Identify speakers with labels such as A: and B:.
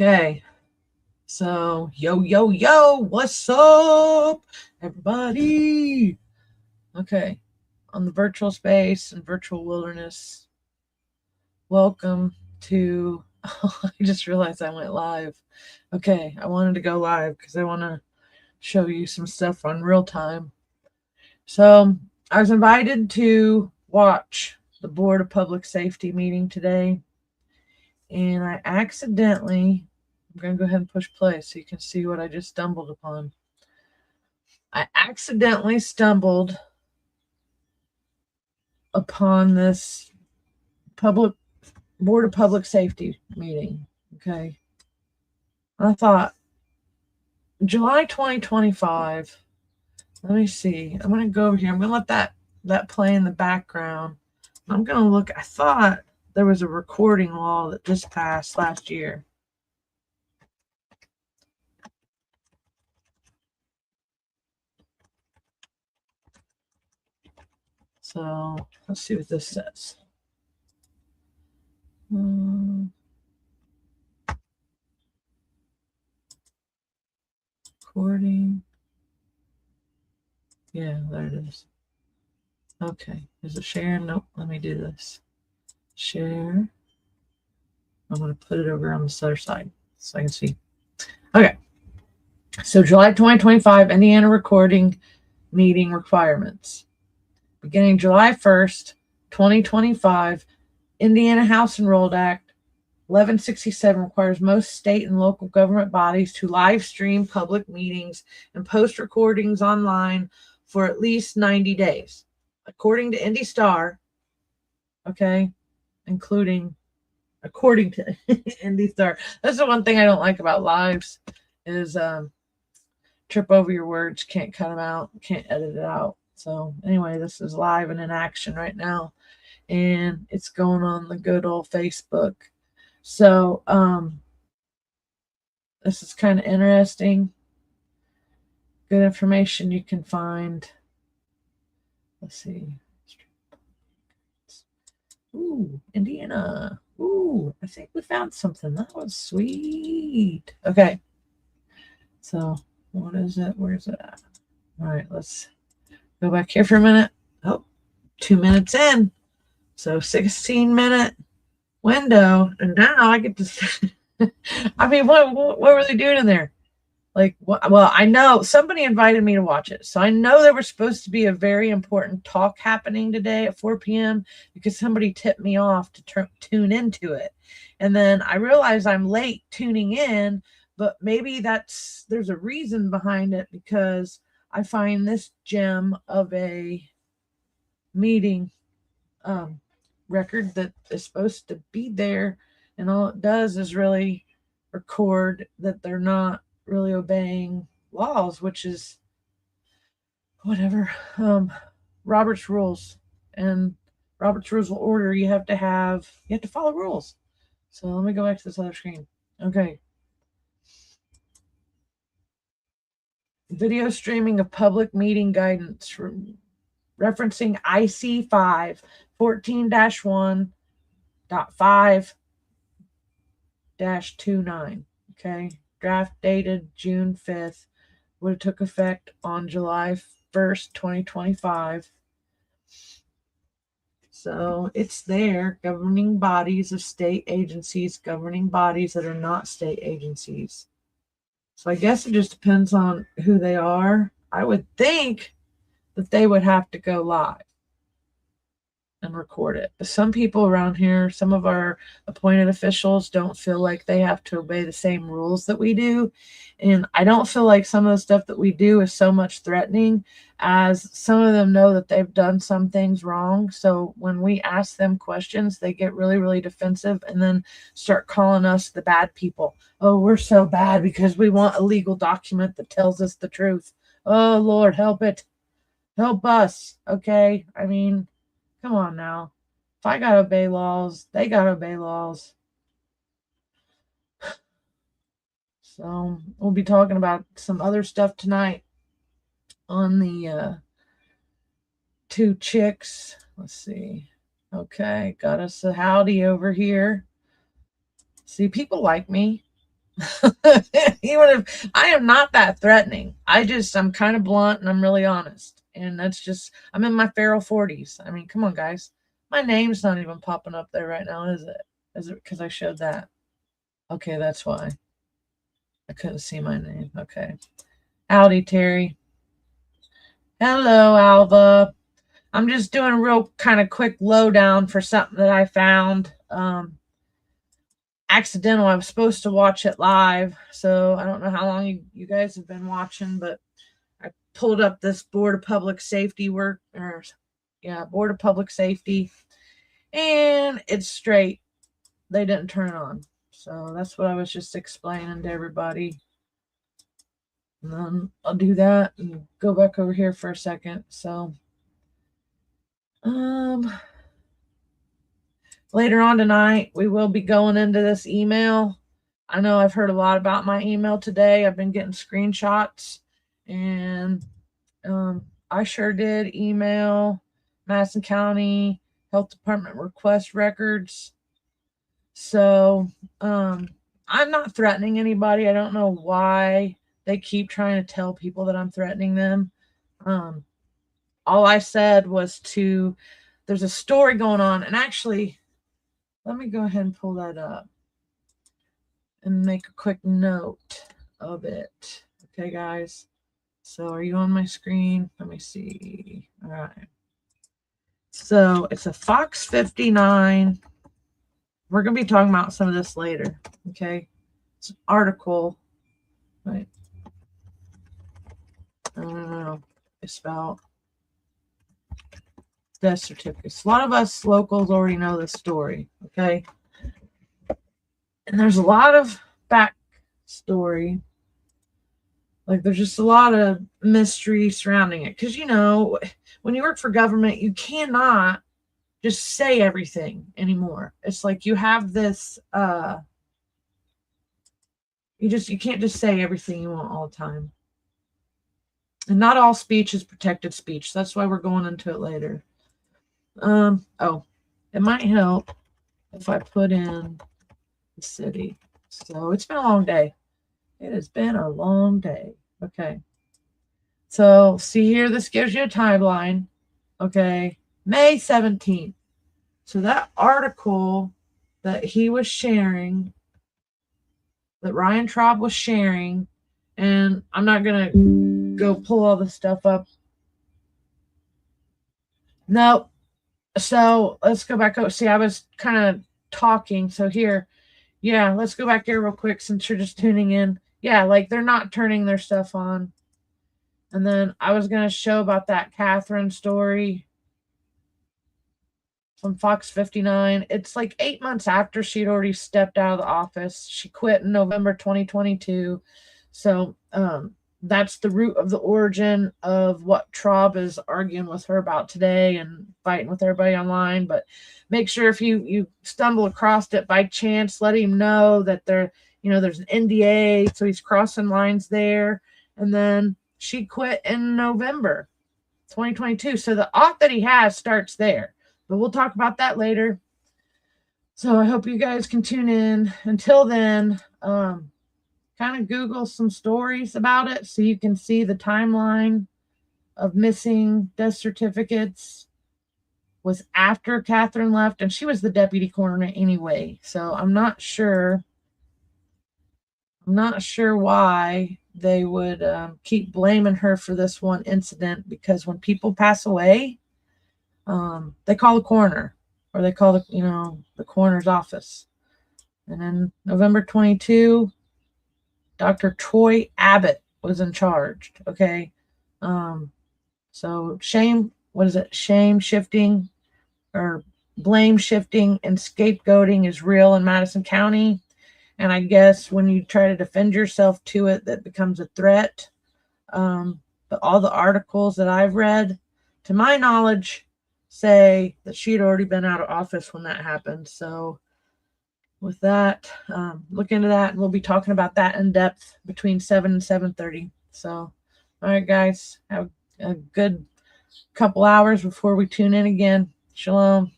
A: Okay. So, yo, what's up, everybody? Okay. On the virtual space and virtual wilderness, welcome to. I just realized I went live. Okay. I wanted to go live because I want to show you some stuff on real time. So, I was invited to watch the Board of Public Safety meeting today, and I accidentally. I'm going to go ahead and push play so you can see what I just stumbled upon. I accidentally stumbled upon this public Board of Public Safety meeting. Okay. I thought July 2025. Let me see. I'm going to go over here. I'm going to let that play in the background. I'm going to look. I thought there was a recording law that just passed last year. So let's see what this says. Recording. Yeah, there it is. Okay. Is it sharing? Nope. Let me do this. Share. I'm going to put it over on this other side so I can see. Okay. So July 2025, Indiana recording meeting requirements. Beginning July 1st, 2025, Indiana House Enrolled Act 1167 requires most state and local government bodies to live stream public meetings and post recordings online for at least 90 days. According to Indy Star, okay, according to Indy Star. That's the one thing I don't like about lives is trip over your words, can't cut them out, can't edit it out. So anyway, this is live and in action right now, and it's going on the good old Facebook. So this is kind of interesting. Good information you can find. Let's see. Ooh, Indiana. Ooh, I think we found something. That was sweet. Okay. So what is it? Where's it at? All right, let's go back here for a minute. Oh, 2 minutes in. So 16-minute window. And now I get to I mean, what were they doing in there? Like, well, I know somebody invited me to watch it. So I know there was supposed to be a very important talk happening today at 4 p.m. because somebody tipped me off to tune into it. And then I realized I'm late tuning in, but maybe there's a reason behind it because I find this gem of a meeting record that is supposed to be there, and all it does is really record that they're not really obeying laws, which is whatever. Robert's rules, and Robert's rules of order, you have to follow rules. So let me go back to this other screen. Okay. Video streaming of public meeting guidance referencing IC 5 14-1.5-29. Okay. Draft dated June 5th. Would have took effect on July 1st, 2025. So it's there. Governing bodies of state agencies, governing bodies that are not state agencies. So I guess it just depends on who they are. I would think that they would have to go live and record it. But some people around here, some of our appointed officials don't feel like they have to obey the same rules that we do. And I don't feel like some of the stuff that we do is so much threatening, as some of them know that they've done some things wrong. So when we ask them questions, they get really, really defensive and then start calling us the bad people. Oh, we're so bad because we want a legal document that tells us the truth. Oh, Lord, help it. Help us. Okay. I mean, come on now. If I gotta obey laws, they gotta obey laws. So we'll be talking about some other stuff tonight on the two chicks. Let's see. Okay, got us a howdy over here. See, people like me. Even if I am not that threatening, I'm kind of blunt and I'm really honest. And that's just, I'm in my feral 40s. I mean, come on, guys. My name's not even popping up there right now, is it? Is it because I showed that? Okay, that's why. I couldn't see my name. Okay. Howdy, Terry. Hello, Alva. I'm just doing a real kind of quick lowdown for something that I found. Accidental. I was supposed to watch it live, so I don't know how long you guys have been watching, but I pulled up this Board of Public Safety Board of Public Safety, and it's straight. They didn't turn it on. So that's what I was just explaining to everybody. And then I'll do that and go back over here for a second. So, later on tonight, we will be going into this email. I know I've heard a lot about my email today. I've been getting screenshots, and I sure did email Madison County Health Department request records. So I'm not threatening anybody. I don't know why they keep trying to tell people that I'm threatening them. All I said was there's a story going on, and actually, let me go ahead and pull that up and make a quick note of it. Okay, guys. So are you on my screen? Let me see. All right. So it's a Fox 59. We're going to be talking about some of this later. Okay. It's an article. Right. I don't know. It's about death certificates. A lot of us locals already know this story. Okay. And there's a lot of backstory. Like, there's just a lot of mystery surrounding it. Because, when you work for government, you cannot just say everything anymore. It's like you have this, you can't just say everything you want all the time. And not all speech is protected speech. That's why we're going into it later. It might help if I put in the city. So it's been a long day. It has been a long day. Okay. So see here, this gives you a timeline. Okay. May 17th. So that article that he was sharing, that Ryan Traub was sharing, and I'm not going to go pull all this stuff up. Nope. So let's go back up. See, I was kind of talking. So here, yeah, let's go back here real quick since you're just tuning in. Yeah, like they're not turning their stuff on. And then I was going to show about that Catherine story from Fox 59. It's like 8 months after she'd already stepped out of the office. She quit in November 2022. So that's the root of the origin of what Traub is arguing with her about today and fighting with everybody online. But make sure if you stumble across it by chance, let him know that there's an NDA, so he's crossing lines there. And then she quit in November 2022. So the aught that he has starts there. But we'll talk about that later. So I hope you guys can tune in. Until then, kind of Google some stories about it so you can see the timeline of missing death certificates was after Catherine left, and she was the deputy coroner anyway. So I'm not sure why they would keep blaming her for this one incident, because when people pass away, they call the coroner, or they call the coroner's office. And then November 22, Dr. Troy Abbott was in charge. Okay. So shame shifting or blame shifting and scapegoating is real in Madison County. And I guess when you try to defend yourself to it, that becomes a threat. But all the articles that I've read, to my knowledge, say that she had already been out of office when that happened. So with that, look into that, and we'll be talking about that in depth between 7 and 7:30. So, all right, guys, have a good couple hours before we tune in again. Shalom.